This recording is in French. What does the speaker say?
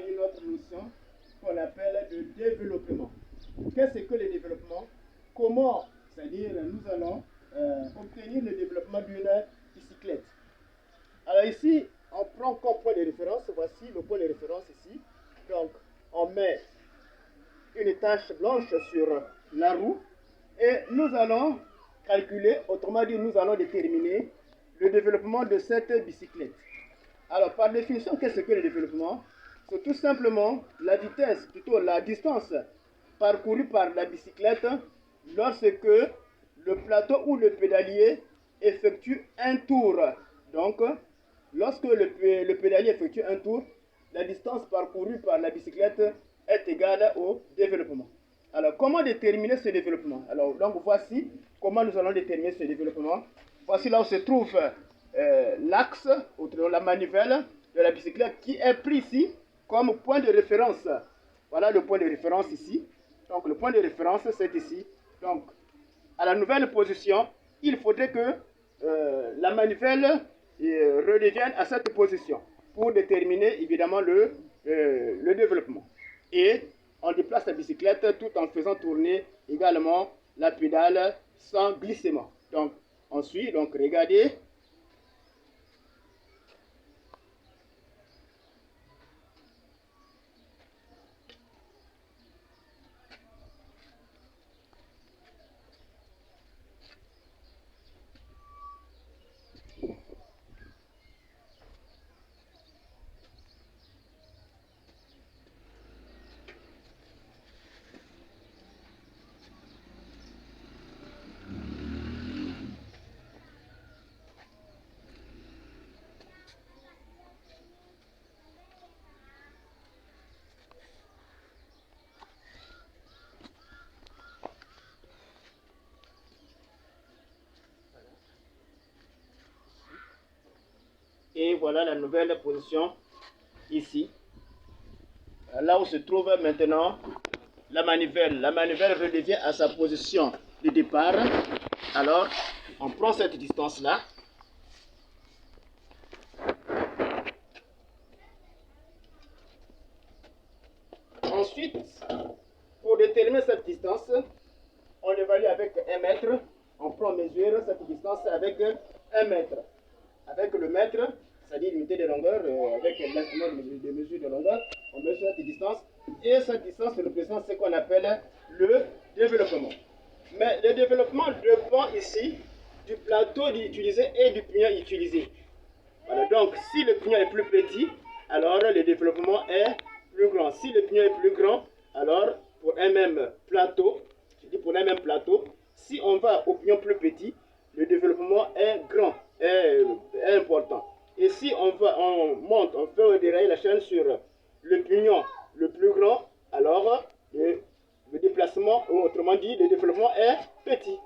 une autre notion qu'on appelle le développement. Qu'est-ce que le développement? Comment, c'est-à-dire, nous allons obtenir le développement d'une bicyclette. Alors ici, on prend comme point de référence, voici le point de référence ici. Donc, on met une tache blanche sur la roue et nous allons calculer, autrement dit, nous allons déterminer le développement de cette bicyclette. Alors, par définition, qu'est-ce que le développement? C'est tout simplement la vitesse, plutôt la distance parcourue par la bicyclette lorsque le plateau ou le pédalier effectue un tour. Donc, lorsque le pédalier effectue un tour, la distance parcourue par la bicyclette est égale au développement. Alors, comment déterminer ce développement? Alors, donc, voici comment nous allons déterminer ce développement. Voici là où se trouve l'axe, ou la manivelle de la bicyclette qui est pris ici comme point de référence. Voilà le point de référence ici. Donc, le point de référence, c'est ici. Donc, à la nouvelle position, il faudrait que la manivelle redevienne à cette position pour déterminer évidemment le développement. Et on déplace la bicyclette tout en faisant tourner également la pédale sans glissement. Donc, on suit, donc regardez. Et voilà la nouvelle position ici. Là où se trouve maintenant la manivelle. La manivelle redevient à sa position de départ. Alors, on prend cette distance-là. Ensuite, pour déterminer cette distance, on évalue avec 1 mètre. On prend mesure cette distance avec 1 mètre. Avec le mètre, c'est-à-dire l'unité de longueur, avec l'instrument de mesure de longueur, on mesure cette distance. Et cette distance représente ce qu'on appelle le développement. Mais le développement dépend ici du plateau utilisé et du pignon utilisé. Voilà, donc, si le pignon est plus petit, alors le développement est plus grand. Si le pignon est plus grand, alors pour un même plateau, je dis pour un même plateau, si on va au pignon plus petit, le développement est grand, est important. Et si on monte, on fait dérailler la chaîne sur le pignon le plus grand, alors le déplacement, ou autrement dit, le développement est petit.